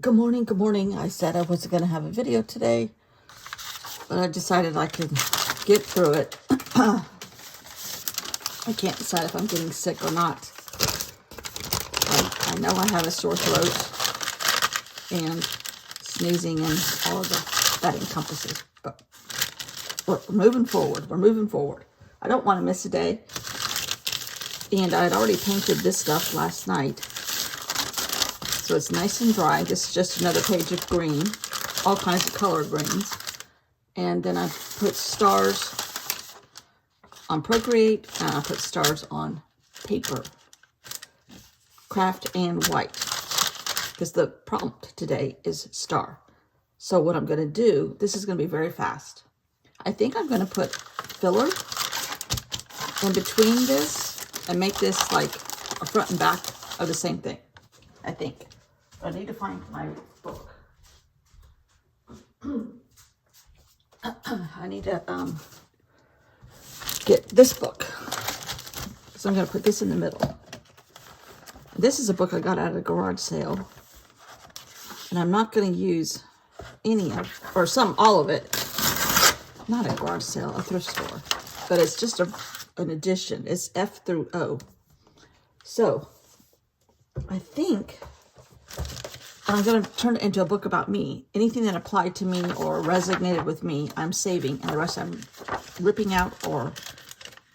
Good morning, good morning. I said I wasn't going to have a video today, but I decided I could get through it. I can't decide if I'm getting sick or not. I know I have a sore throat and sneezing and all of that encompasses, but we're moving forward. We're moving forward. I don't want to miss a day. And I had already painted this stuff last night, so it's nice and dry. This is just another page of green, all kinds of color greens. And then I put stars on Procreate, and I put stars on paper, craft and white, because the prompt today is star. So what I'm going to do, this is going to be very fast. I think I'm going to put filler in between this and make this like a front and back of the same thing, I think. I need to find my book. I need to get this book. So I'm going to put this in the middle. This is a book I got at a garage sale. And I'm not going to use any of, or all of it. Not a garage sale, a thrift store. But it's just an edition. It's F through O. So, I think I'm going to turn it into a book about me. Anything that applied to me or resonated with me, I'm saving. And the rest I'm ripping out or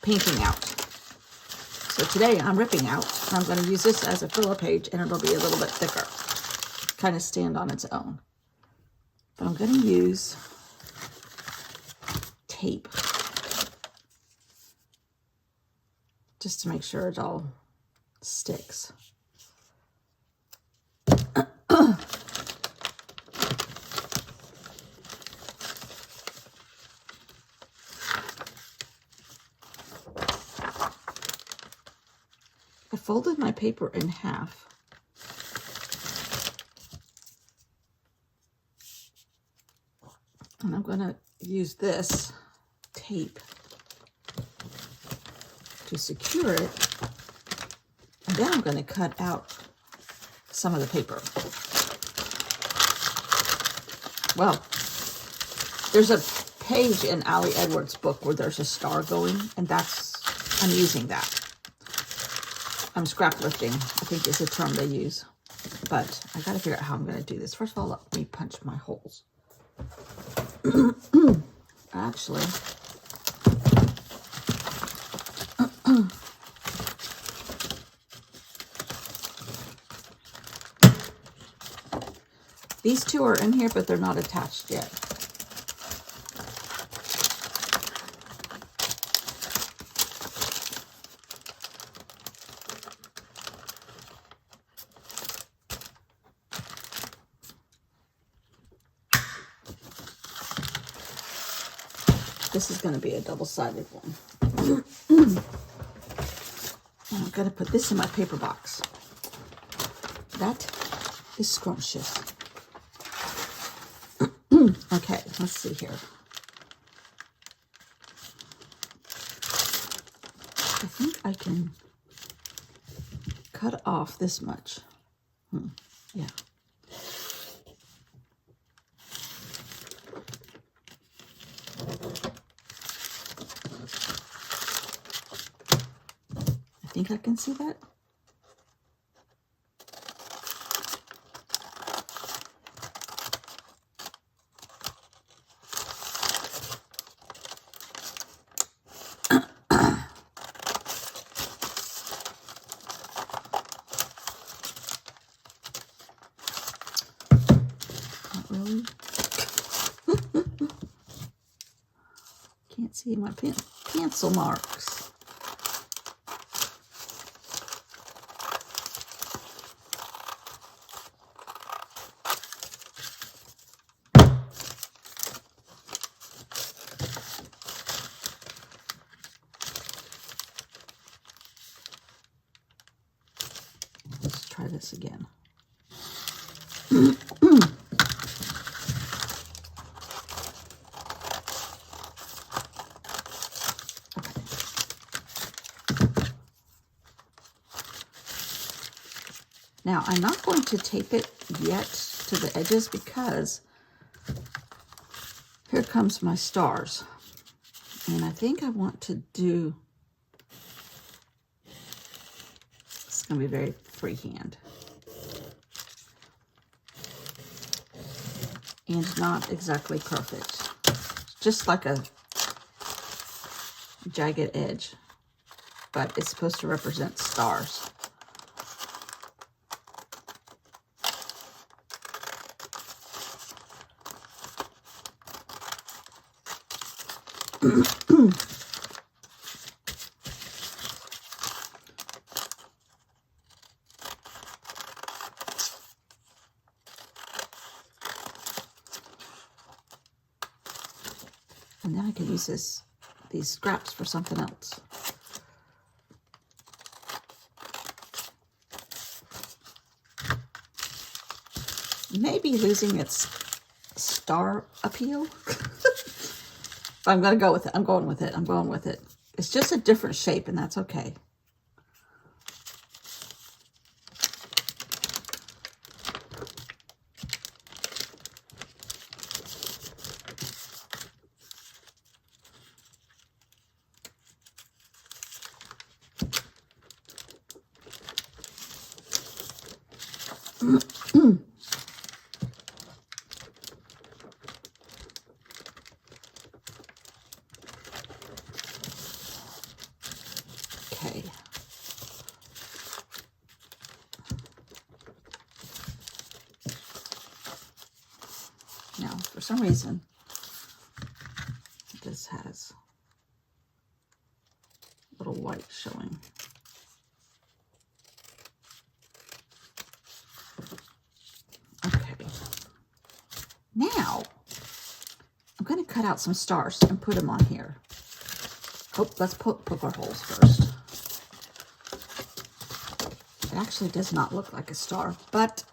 painting out. So today I'm ripping out. And I'm going to use this as a filler page, and it'll be a little bit thicker. Kind of stand on its own. But I'm going to use tape. Just to make sure it all sticks. I folded my paper in half. And I'm going to use this tape to secure it. And then I'm going to cut out some of the paper. Well, there's a page in Ali Edwards' book where there's a star going, and I'm using that. I'm scrap lifting, I think is the term they use. But I got to figure out how I'm going to do this. First of all, let me punch my holes. Actually, these two are in here, but they're not attached yet. This is going to be a double-sided one. And I'm going to put this in my paper box. That is scrumptious. Okay, let's see here. I think I can cut off this much. Yeah. I think I can see that. Not really. Can't see my pencil marks. Let's try this again. Now, I'm not going to tape it yet to the edges because here comes my stars. And I think I want to do, it's going to be very freehand. And not exactly perfect. Just like a jagged edge. But it's supposed to represent stars. And then I can use these scraps for something else. Maybe losing its star appeal. But I'm going to go with it. I'm going with it. I'm going with it. It's just a different shape, and that's okay. Okay. Now, for some reason, this has a little white showing. Okay. Now, I'm going to cut out some stars and put them on here. Oh, let's poke our holes first. It actually does not look like a star, but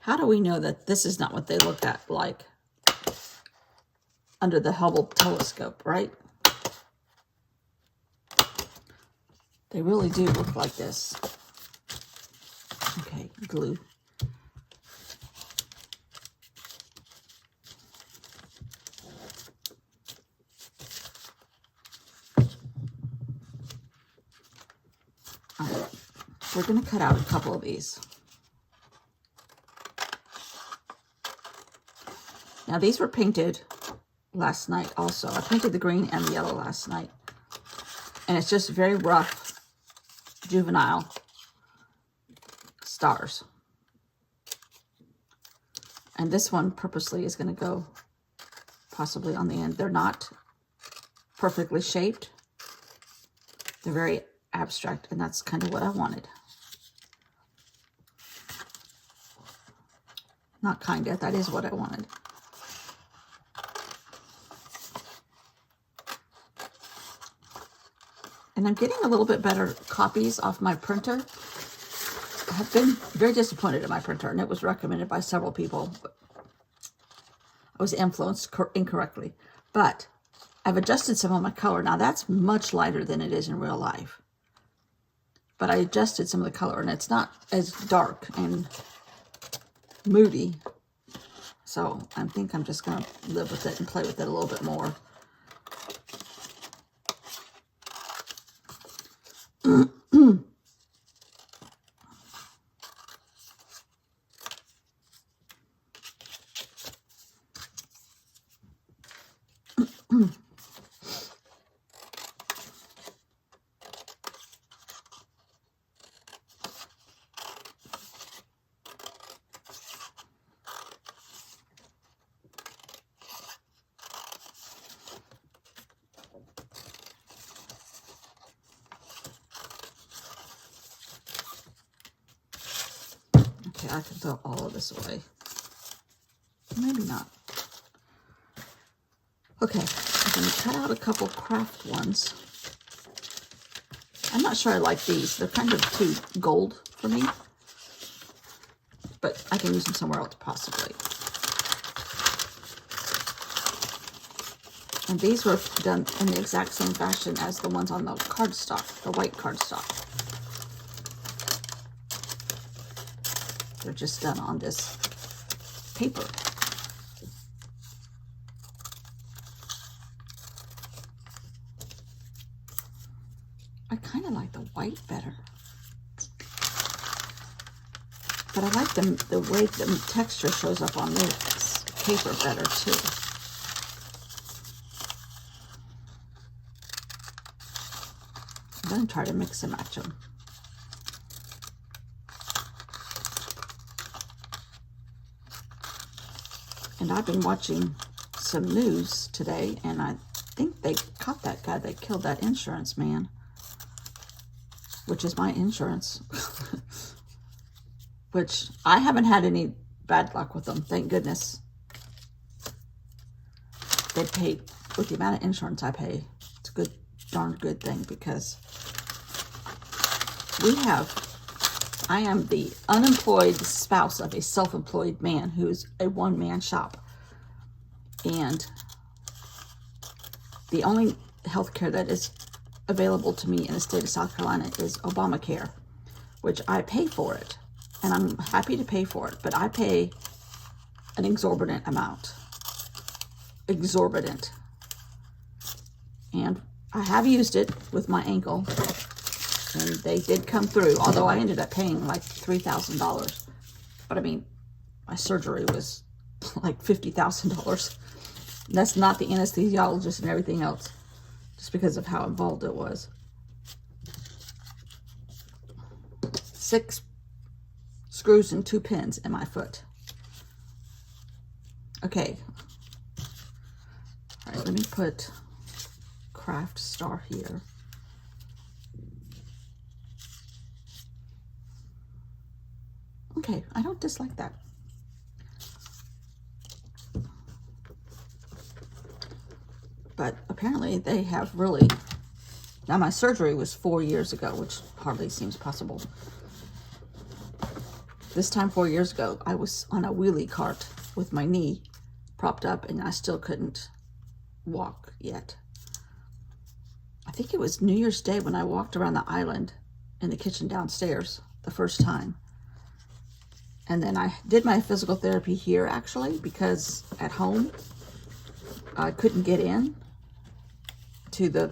how do we know that this is not what they look at like under the Hubble telescope, right? They really do look like this. Okay, glue. All right, we're going to cut out a couple of these. Now, these were painted last night also. I painted the green and the yellow last night. And it's just very rough, juvenile stars. And this one purposely is going to go possibly on the end. They're not perfectly shaped. They're very abstract, and that's kind of what I wanted. Not kind of, that is what I wanted. And I'm getting a little bit better copies off my printer. I have been very disappointed in my printer, and it was recommended by several people. But I was influenced incorrectly. But I've adjusted some of my color. Now, that's much lighter than it is in real life. But I adjusted some of the color, and it's not as dark and moody. So I think I'm just going to live with it and play with it a little bit more. Okay, I can throw all of this away. Maybe not. Okay, I'm going to cut out a couple craft ones. I'm not sure I like these. They're kind of too gold for me. But I can use them somewhere else, possibly. And these were done in the exact same fashion as the ones on the cardstock, the white cardstock. They're just done on this paper. I kind of like the white better. But I like the way the texture shows up on this paper better too. I'm going to try to mix and match them. And I've been watching some news today, and I think they caught that guy that killed that insurance man, which is my insurance. Which I haven't had any bad luck with them, thank goodness. They pay, with the amount of insurance I pay, it's a good, darn good thing, because I am the unemployed spouse of a self-employed man who's a one-man shop. And the only health care that is available to me in the state of South Carolina is Obamacare, which I pay for it. And I'm happy to pay for it, but I pay an exorbitant amount. Exorbitant. And I have used it with my ankle, and they did come through, although I ended up paying like $3,000. But I mean, my surgery was like $50,000. That's not the anesthesiologist and everything else, just because of how involved it was. 6 screws and 2 pins in my foot. Okay. All right, let me put Craft Star here. Okay, I don't dislike that. But apparently they have really... Now, my surgery was 4 years ago, which hardly seems possible. This time 4 years ago, I was on a wheelie cart with my knee propped up, and I still couldn't walk yet. I think it was New Year's Day when I walked around the island in the kitchen downstairs the first time. And then I did my physical therapy here, actually, because at home I couldn't get in to the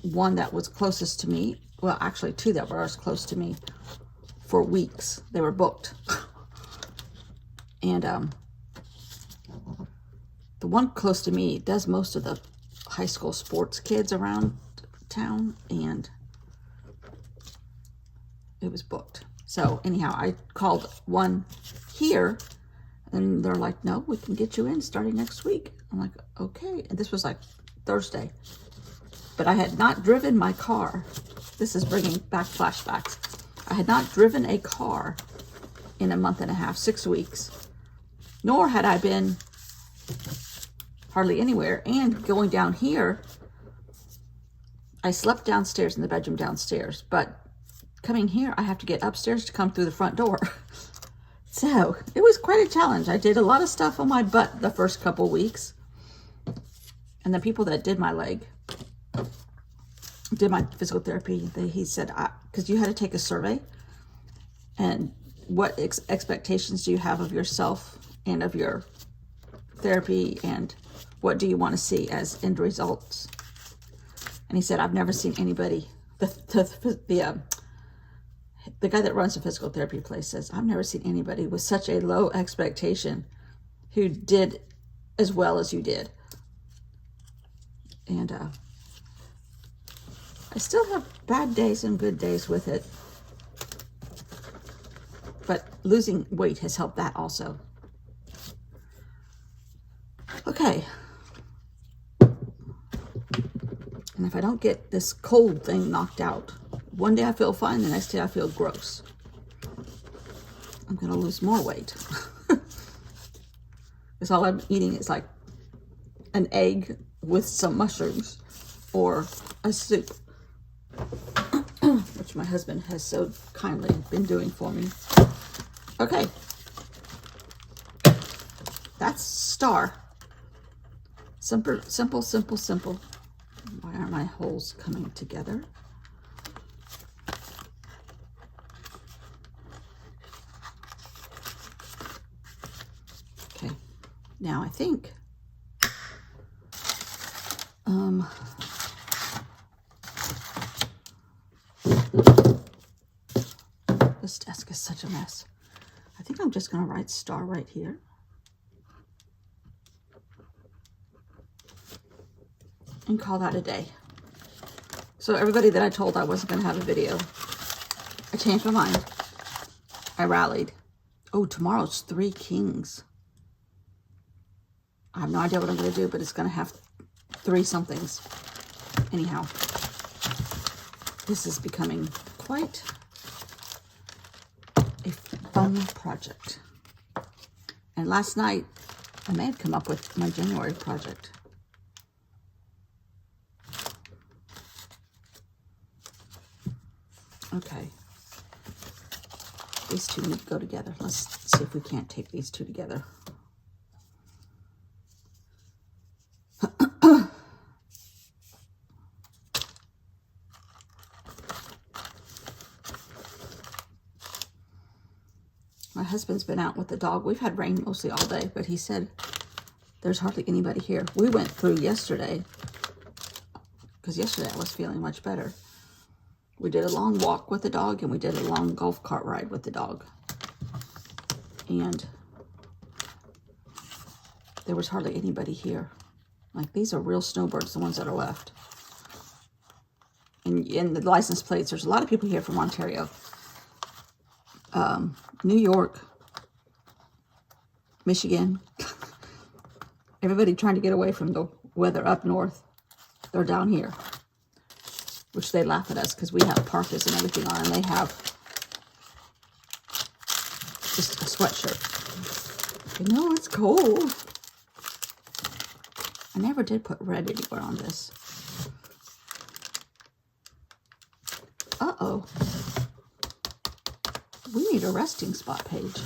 one that was closest to me. Well, actually 2 that were as close to me. For weeks. They were booked. And the one close to me does most of the high school sports kids around town, and it was booked. So anyhow, I called one here, and they're like, no, we can get you in starting next week. I'm like, okay. And this was like Thursday. But I had not driven my car. This is bringing back flashbacks. I had not driven a car in a month and a half, 6 weeks, nor had I been hardly anywhere. And going down here, I slept downstairs in the bedroom downstairs, but coming here, I have to get upstairs to come through the front door. So it was quite a challenge. I did a lot of stuff on my butt the first couple weeks. And the people that did my leg, did my physical therapy, he said, because you had to take a survey, and what expectations do you have of yourself and of your therapy, and what do you want to see as end results? And he said, I've never seen anybody, the guy that runs the physical therapy place says, I've never seen anybody with such a low expectation who did as well as you did. And I still have bad days and good days with it. But losing weight has helped that also. Okay. And if I don't get this cold thing knocked out, one day I feel fine, the next day I feel gross. I'm going to lose more weight. Because all I'm eating is like an egg with some mushrooms or a soup, which my husband has so kindly been doing for me. Okay. That's Star. Simple, simple, simple, simple. Why aren't my holes coming together? Okay, now I think this desk is such a mess. I think I'm just going to write star right here. And call that a day. So everybody that I told I wasn't going to have a video, I changed my mind. I rallied. Oh, tomorrow's 3 Kings. I have no idea what I'm going to do, but it's going to have 3 somethings. Anyhow, this is becoming quite a fun project. And last night, I may have come up with my January project. Okay. These two need to go together. Let's see if we can't take these two together. My husband's been out with the dog. We've had rain mostly all day, but he said there's hardly anybody here. We went through yesterday, because yesterday I was feeling much better. We did a long walk with the dog, and we did a long golf cart ride with the dog. And there was hardly anybody here. Like, these are real snowbirds, the ones that are left. And in the license plates, there's a lot of people here from Ontario. New York, Michigan. Everybody trying to get away from the weather up north. They're down here. Which they laugh at us because we have parkas and everything on, and they have just a sweatshirt. You know, it's cold. I never did put red anywhere on this. Uh-oh. We need a resting spot page.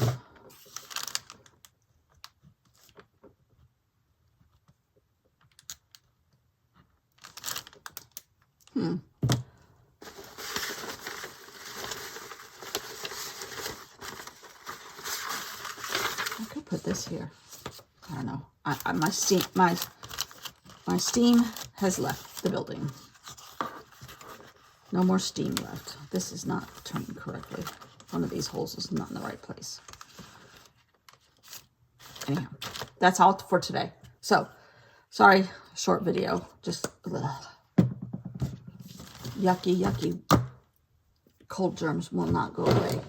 I could put this here. I don't know. My steam has left the building. No more steam left. This is not turning correctly. One of these holes is not in the right place. Anyhow, that's all for today. So, sorry, short video. Just yucky, yucky. Cold germs will not go away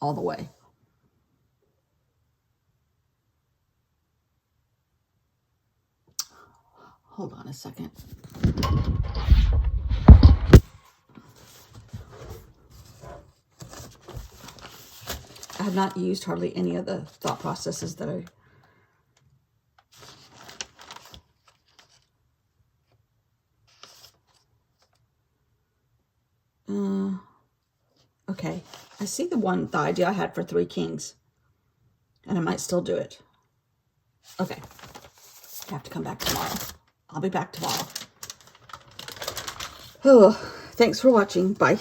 all the way. Hold on a second. I have not used hardly any of the thought processes that I... Okay, I see the idea I had for 3 Kings, and I might still do it. Okay, I have to come back tomorrow. I'll be back tomorrow. Oh, thanks for watching. Bye.